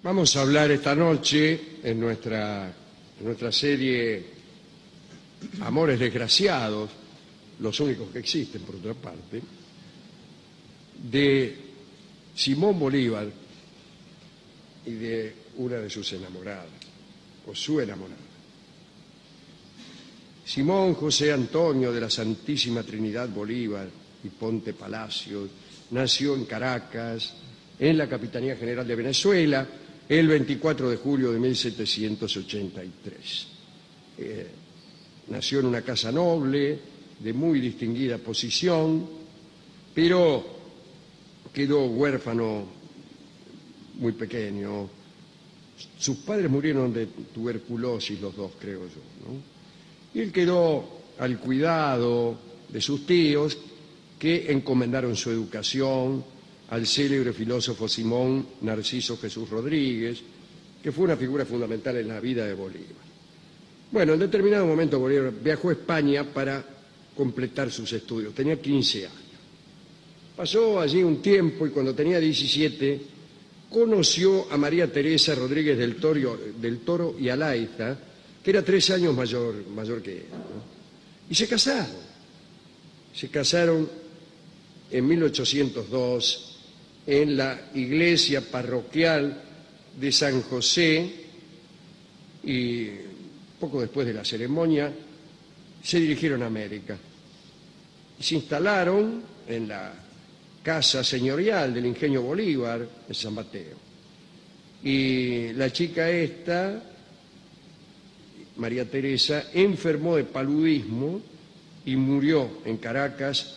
Vamos a hablar esta noche en nuestra serie Amores Desgraciados, los únicos que existen por otra parte, de Simón Bolívar y de una de sus enamoradas, o su enamorada. Simón José Antonio de la Santísima Trinidad Bolívar y Ponte Palacios nació en Caracas, en la Capitanía General de Venezuela, el 24 de julio de 1783. Nació en una casa noble, de muy distinguida posición, pero quedó huérfano muy pequeño. Sus padres murieron de tuberculosis, los dos, creo yo, ¿no? Y él quedó al cuidado de sus tíos, que encomendaron su educación al célebre filósofo Simón Narciso Jesús Rodríguez, que fue una figura fundamental en la vida de Bolívar. Bueno, en determinado momento Bolívar viajó a España para completar sus estudios. Tenía 15 años. Pasó allí un tiempo y cuando tenía 17 conoció a María Teresa Rodríguez del Toro y Alaiza, que era 3 años mayor que él, ¿no? Y se casaron. Se casaron en 1802 en la iglesia parroquial de San José, y poco después de la ceremonia se dirigieron a América y se instalaron en la casa señorial del Ingenio Bolívar en San Mateo. Y la chica esta, María Teresa, enfermó de paludismo y murió en Caracas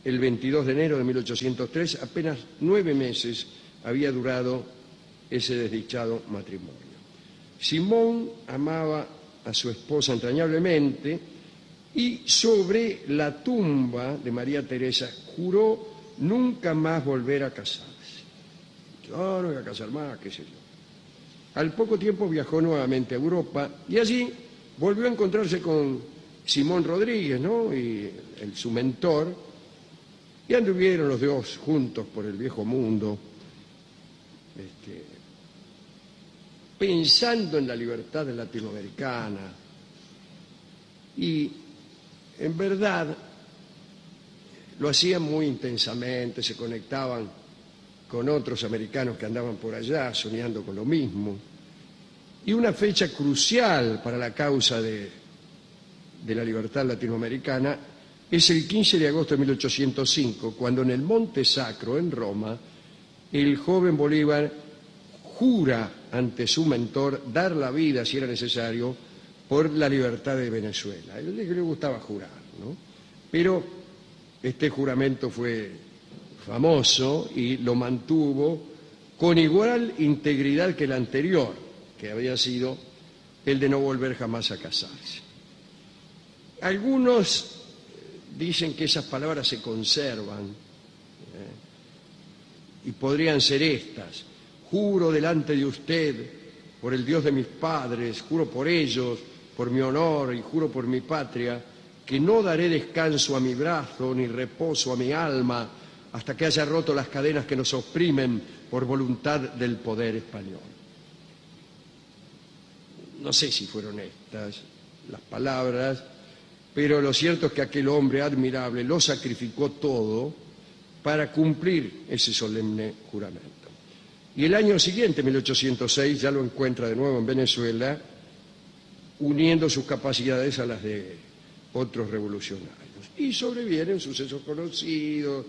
el 22 de enero de 1803, apenas 9 meses había durado ese desdichado matrimonio. Simón amaba a su esposa entrañablemente y sobre la tumba de María Teresa juró nunca más volver a casarse. No voy a casar más, qué sé yo. Al poco tiempo viajó nuevamente a Europa y allí volvió a encontrarse con Simón Rodríguez, ¿no? Y su mentor. Y anduvieron los dos juntos por el viejo mundo, pensando en la libertad latinoamericana. Y en verdad lo hacían muy intensamente, se conectaban con otros americanos que andaban por allá soñando con lo mismo. Y una fecha crucial para la causa de la libertad latinoamericana es el 15 de agosto de 1805, cuando en el Monte Sacro, en Roma, el joven Bolívar jura ante su mentor dar la vida, si era necesario, por la libertad de Venezuela. A él le gustaba jurar, ¿no? Pero este juramento fue famoso y lo mantuvo con igual integridad que el anterior, que había sido el de no volver jamás a casarse. Algunos dicen que esas palabras se conservan y podrían ser estas: juro delante de usted, por el Dios de mis padres, juro por ellos, por mi honor y juro por mi patria, que no daré descanso a mi brazo ni reposo a mi alma hasta que haya roto las cadenas que nos oprimen por voluntad del poder español. No sé si fueron estas las palabras, pero lo cierto es que aquel hombre admirable lo sacrificó todo para cumplir ese solemne juramento. Y el año siguiente, 1806, ya lo encuentra de nuevo en Venezuela, uniendo sus capacidades a las de otros revolucionarios. Y sobrevienen sucesos conocidos.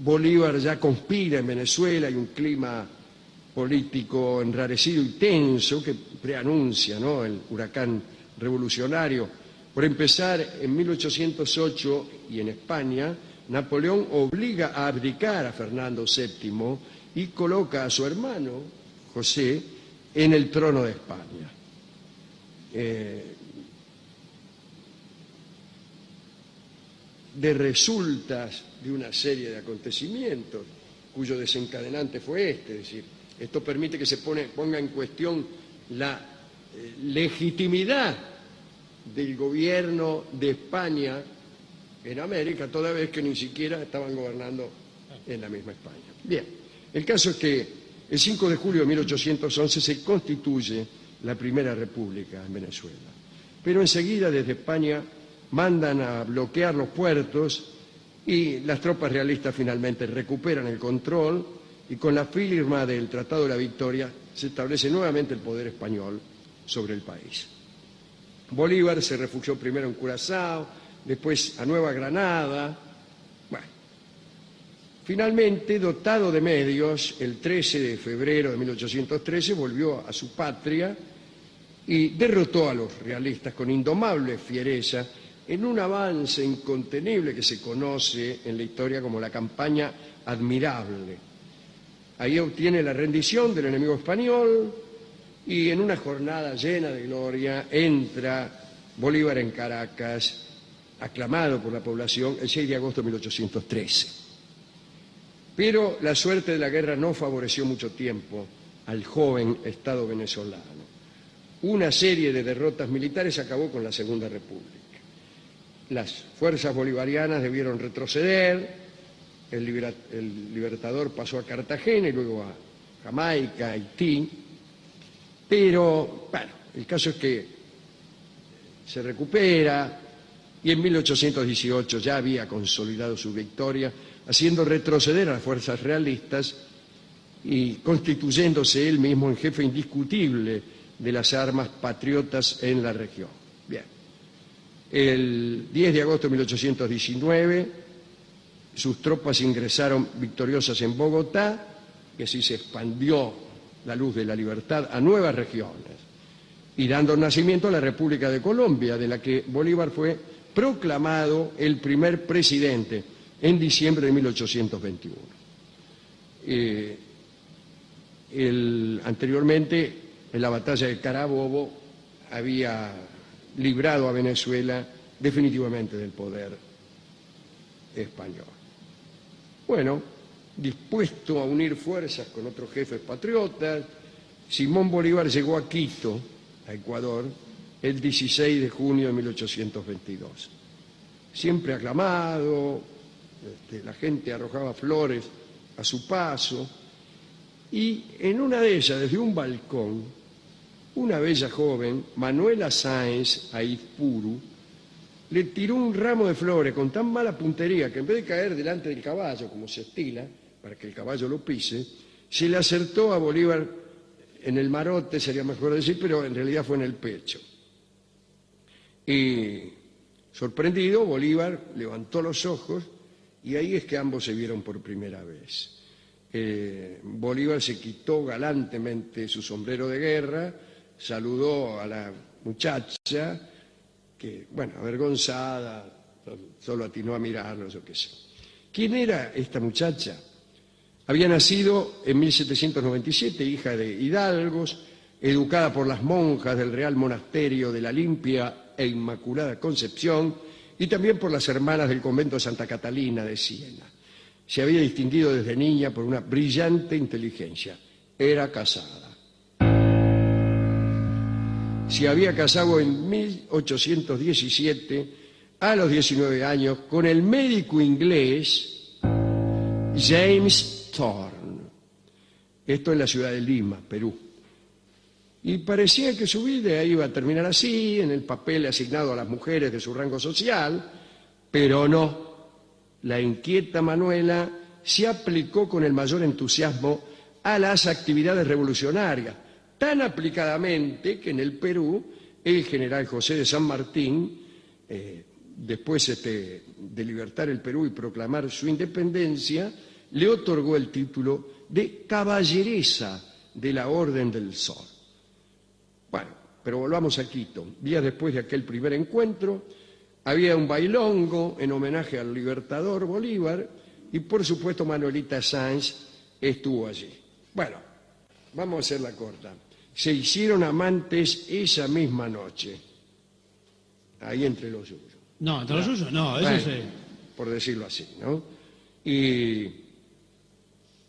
Bolívar ya conspira en Venezuela, hay un clima político enrarecido y tenso que preanuncia, ¿no?, el huracán revolucionario. Por empezar, en 1808 y en España, Napoleón obliga a abdicar a Fernando VII y coloca a su hermano, José, en el trono de España. De resultas de una serie de acontecimientos, cuyo desencadenante fue es decir, esto permite que se ponga en cuestión la legitimidad del gobierno de España en América, toda vez que ni siquiera estaban gobernando en la misma España. Bien, El caso es que el 5 de julio de 1811 se constituye la primera república en Venezuela. Pero enseguida desde España mandan a bloquear los puertos y las tropas realistas finalmente recuperan el control y con la firma del Tratado de la Victoria se establece nuevamente el poder español sobre el país. Bolívar se refugió primero en Curazao, después a Nueva Granada. Bueno, finalmente, dotado de medios, el 13 de febrero de 1813 volvió a su patria y derrotó a los realistas con indomable fiereza en un avance incontenible que se conoce en la historia como la campaña admirable. Ahí obtiene la rendición del enemigo español y en una jornada llena de gloria entra Bolívar en Caracas, aclamado por la población, el 6 de agosto de 1813. Pero la suerte de la guerra no favoreció mucho tiempo al joven Estado venezolano. Una serie de derrotas militares acabó con la Segunda República. Las fuerzas bolivarianas debieron retroceder, el Libertador pasó a Cartagena y luego a Jamaica, Haití, pero bueno, el caso es que se recupera y en 1818 ya había consolidado su victoria, haciendo retroceder a las fuerzas realistas y constituyéndose él mismo en jefe indiscutible de las armas patriotas en la región. Bien. El 10 de agosto de 1819, sus tropas ingresaron victoriosas en Bogotá, y así se expandió la luz de la libertad a nuevas regiones, y dando nacimiento a la República de Colombia, de la que Bolívar fue proclamado el primer presidente en diciembre de 1821. Anteriormente, en la batalla de Carabobo, había librado a Venezuela definitivamente del poder español. Bueno, dispuesto a unir fuerzas con otros jefes patriotas, Simón Bolívar llegó a Quito, a Ecuador, el 16 de junio de 1822. Siempre aclamado, la gente arrojaba flores a su paso, y en una de ellas, desde un balcón, una bella joven, Manuela Sáenz Aizpuru, le tiró un ramo de flores con tan mala puntería que en vez de caer delante del caballo, como se estila, para que el caballo lo pise, se le acertó a Bolívar en el marote, sería mejor decir, pero en realidad fue en el pecho. Y sorprendido, Bolívar levantó los ojos y ahí es que ambos se vieron por primera vez. Bolívar se quitó galantemente su sombrero de guerra, saludó a la muchacha, que, bueno, avergonzada, solo atinó a mirarlo, yo qué sé. ¿Quién era esta muchacha? Había nacido en 1797, hija de hidalgos, educada por las monjas del Real Monasterio de la Limpia e Inmaculada Concepción y también por las hermanas del convento de Santa Catalina de Siena. Se había distinguido desde niña por una brillante inteligencia. Era casada. Se había casado en 1817, a los 19 años, con el médico inglés James Thorne. Esto en la ciudad de Lima, Perú. Y parecía que su vida iba a terminar así, en el papel asignado a las mujeres de su rango social, pero no. La inquieta Manuela se aplicó con el mayor entusiasmo a las actividades revolucionarias, tan aplicadamente que en el Perú el general José de San Martín, después de libertar el Perú y proclamar su independencia, le otorgó el título de caballeresa de la Orden del Sol. Bueno, pero volvamos a Quito. Días después de aquel primer encuentro, había un bailongo en homenaje al libertador Bolívar y, por supuesto, Manuelita Sáenz estuvo allí. Bueno, vamos a hacerla corta. Se hicieron amantes esa misma noche, ahí entre los suyos. No, entre los suyos no, eso bueno, sí. Por decirlo así, ¿no? Y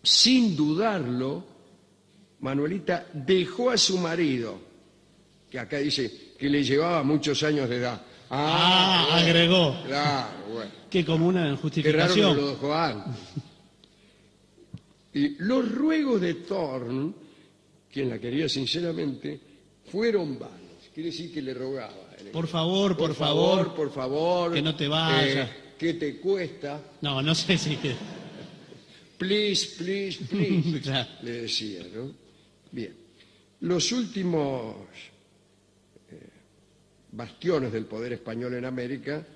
sin dudarlo, Manuelita dejó a su marido, que acá dice que le llevaba muchos años de edad. Agregó. Claro, bueno. Qué común en Qué raro que justificación. no lo dejó antes. Y los ruegos de Thorn, quien la quería sinceramente, fueron vanos. Quiere decir que le rogaba. Por favor, por favor. que no te vayas. ¿Qué te cuesta? No sé si... Please. Claro. Le decía, ¿no? Bien. Los últimos bastiones del poder español en América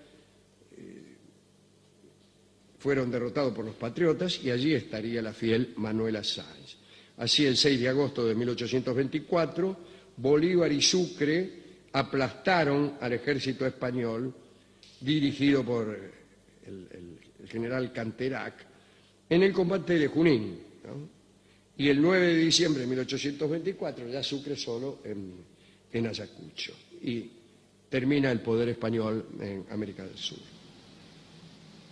fueron derrotados por los patriotas y allí estaría la fiel Manuela Sáenz. Así, el 6 de agosto de 1824, Bolívar y Sucre aplastaron al ejército español dirigido por el general Canterac en el combate de Junín, ¿no? Y el 9 de diciembre de 1824 ya Sucre solo en Ayacucho. Y termina el poder español en América del Sur.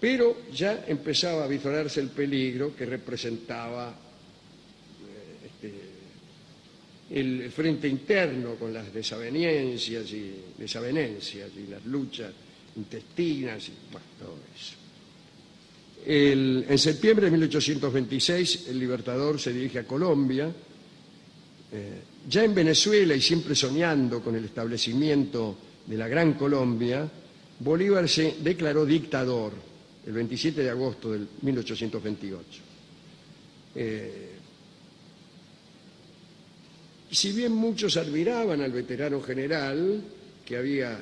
Pero ya empezaba a visorarse el peligro que representaba el frente interno con las desavenencias y las luchas intestinas y bueno, todo eso. En septiembre de 1826 el Libertador se dirige a Colombia. Ya en Venezuela y siempre soñando con el establecimiento de la Gran Colombia, Bolívar se declaró dictador el 27 de agosto de 1828. Y si bien muchos admiraban al veterano general que había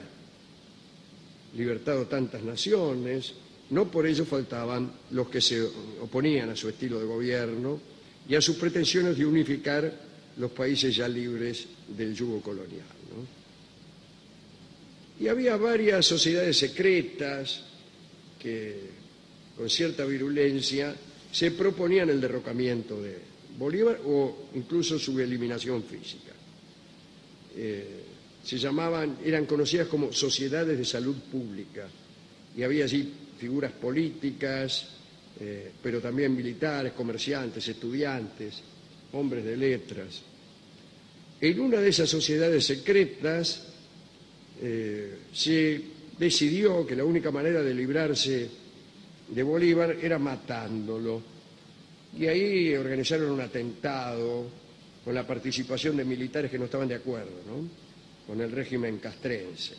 libertado tantas naciones, no por ello faltaban los que se oponían a su estilo de gobierno y a sus pretensiones de unificar los países ya libres del yugo colonial, ¿no? Y había varias sociedades secretas que, con cierta virulencia, se proponían el derrocamiento de Bolívar o incluso su eliminación física. Eran conocidas como sociedades de salud pública y había allí figuras políticas, pero también militares, comerciantes, estudiantes, hombres de letras. En una de esas sociedades secretas se decidió que la única manera de librarse de Bolívar era matándolo. Y ahí organizaron un atentado con la participación de militares que no estaban de acuerdo, ¿no?, con el régimen castrense.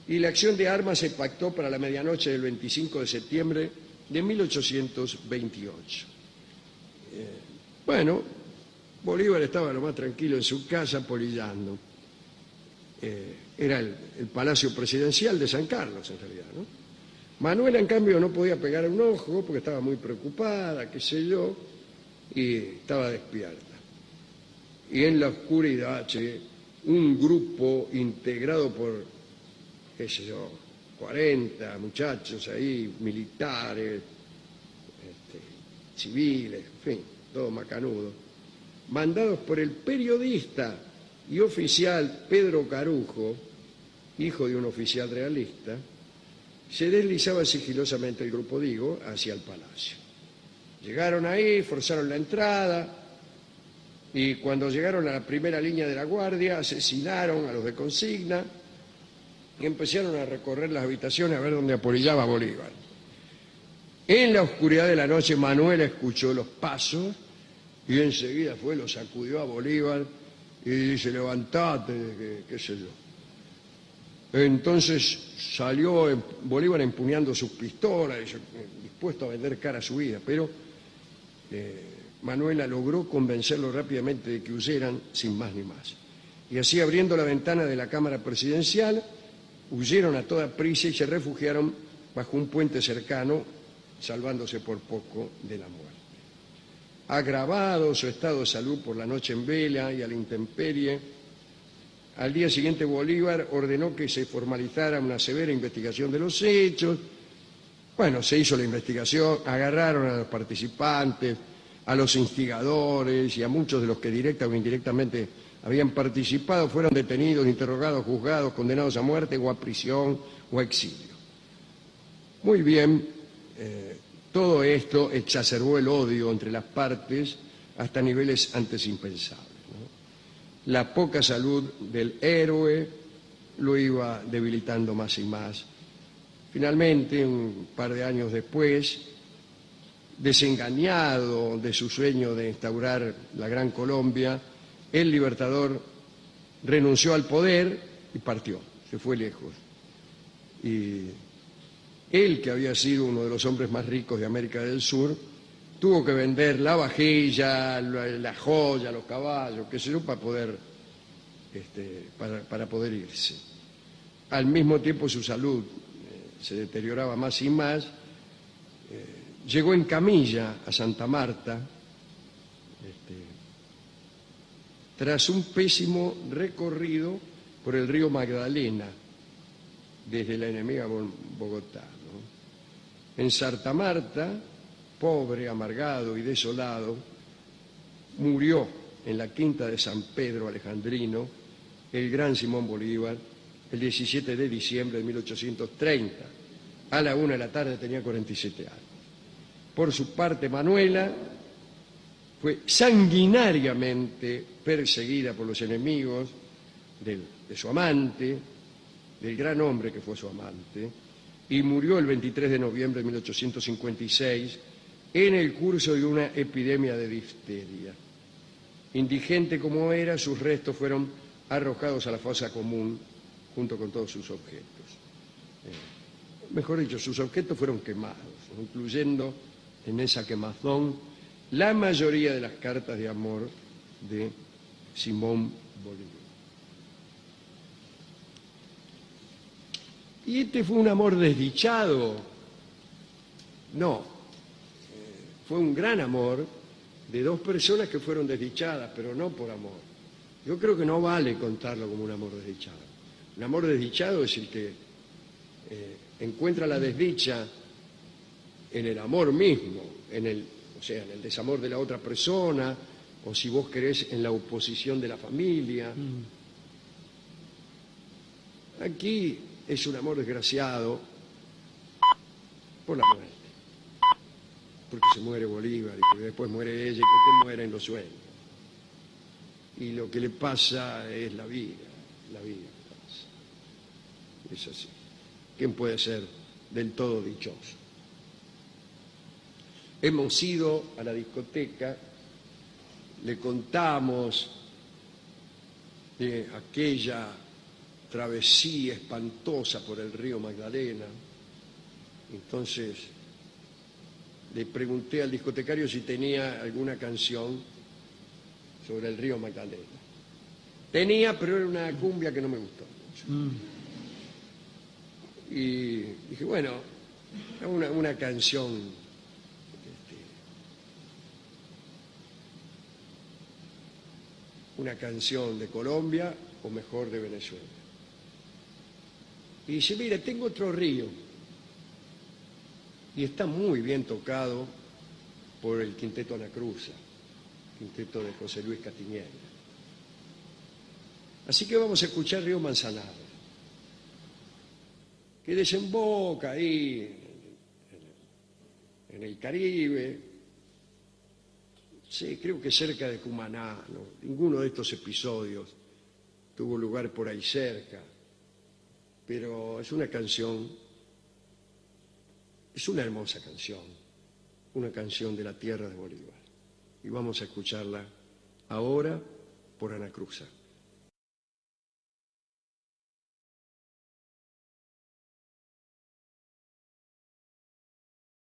Y la acción de armas se pactó para la medianoche del 25 de septiembre de 1828. Bueno, Bolívar estaba lo más tranquilo en su casa polillando. Era el Palacio Presidencial de San Carlos, en realidad, ¿no? Manuela, en cambio, no podía pegar un ojo porque estaba muy preocupada, qué sé yo, y estaba despierta. Y en la oscuridad, un grupo integrado por, qué sé yo, 40 muchachos ahí, militares, civiles, en fin, todo macanudo, mandados por el periodista y oficial Pedro Carujo, hijo de un oficial realista, se deslizaba sigilosamente el grupo, hacia el palacio. Llegaron ahí, forzaron la entrada y cuando llegaron a la primera línea de la guardia asesinaron a los de consigna y empezaron a recorrer las habitaciones a ver dónde apolillaba Bolívar. En la oscuridad de la noche Manuela escuchó los pasos y enseguida lo sacudió a Bolívar y dice: levantate, qué sé yo. Entonces salió Bolívar empuñando sus pistolas, dispuesto a vender cara a su vida, pero Manuela logró convencerlo rápidamente de que huyeran sin más ni más. Y así, abriendo la ventana de la Cámara Presidencial, huyeron a toda prisa y se refugiaron bajo un puente cercano, salvándose por poco de la muerte. Agravado su estado de salud por la noche en vela y a la intemperie, al día siguiente Bolívar ordenó que se formalizara una severa investigación de los hechos. Bueno, se hizo la investigación, agarraron a los participantes, a los instigadores y a muchos de los que directa o indirectamente habían participado, fueron detenidos, interrogados, juzgados, condenados a muerte o a prisión o a exilio. Muy bien, todo esto exacerbó el odio entre las partes hasta niveles antes impensables, ¿no? La poca salud del héroe lo iba debilitando más y más. Finalmente, un par de años después, desengañado de su sueño de instaurar la Gran Colombia, el Libertador renunció al poder y partió, se fue lejos. Y él, que había sido uno de los hombres más ricos de América del Sur, tuvo que vender la vajilla, la joya, los caballos, qué sé yo, para poder irse. Al mismo tiempo su salud se deterioraba más y más. Llegó en camilla a Santa Marta, tras un pésimo recorrido por el río Magdalena, desde la enemiga Bogotá, ¿no? En Santa Marta, pobre, amargado y desolado, murió en la quinta de San Pedro Alejandrino el gran Simón Bolívar el 17 de diciembre de 1830. A la 1 de la tarde tenía 47 años. Por su parte, Manuela fue sanguinariamente perseguida por los enemigos de su amante, del gran hombre que fue su amante, y murió el 23 de noviembre de 1856 en el curso de una epidemia de difteria. Indigente como era, sus restos fueron arrojados a la fosa común junto con todos sus objetos. Mejor dicho, sus objetos fueron quemados, incluyendo en esa quemazón la mayoría de las cartas de amor de Simón Bolívar. ¿Y este fue un amor desdichado? No, fue un gran amor de dos personas que fueron desdichadas, pero no por amor. Yo creo que no vale contarlo como un amor desdichado. Un amor desdichado es el que encuentra la desdicha en el amor mismo, en el desamor de la otra persona, o si vos querés, en la oposición de la familia. Aquí es un amor desgraciado por la muerte, porque se muere Bolívar y porque después muere ella y porque muere en los sueños. Y lo que le pasa es la vida que pasa. Es así. ¿Quién puede ser del todo dichoso? Hemos ido a la discoteca, le contamos de aquella travesía espantosa por el río Magdalena. Entonces le pregunté al discotecario si tenía alguna canción sobre el río Magdalena. Tenía, pero era una cumbia que no me gustó mucho. Y dije, bueno, una canción una canción de Colombia o mejor de Venezuela. Y dice, mira, tengo otro río. Y está muy bien tocado por el Quinteto Anacruza, quinteto de José Luis Castiñeira. Así que vamos a escuchar Río Manzanares, que desemboca ahí en el Caribe. Sí, creo que cerca de Cumaná, ¿no? Ninguno de estos episodios tuvo lugar por ahí cerca, pero es una canción, es una hermosa canción, una canción de la tierra de Bolívar. Y vamos a escucharla ahora por Anacruza.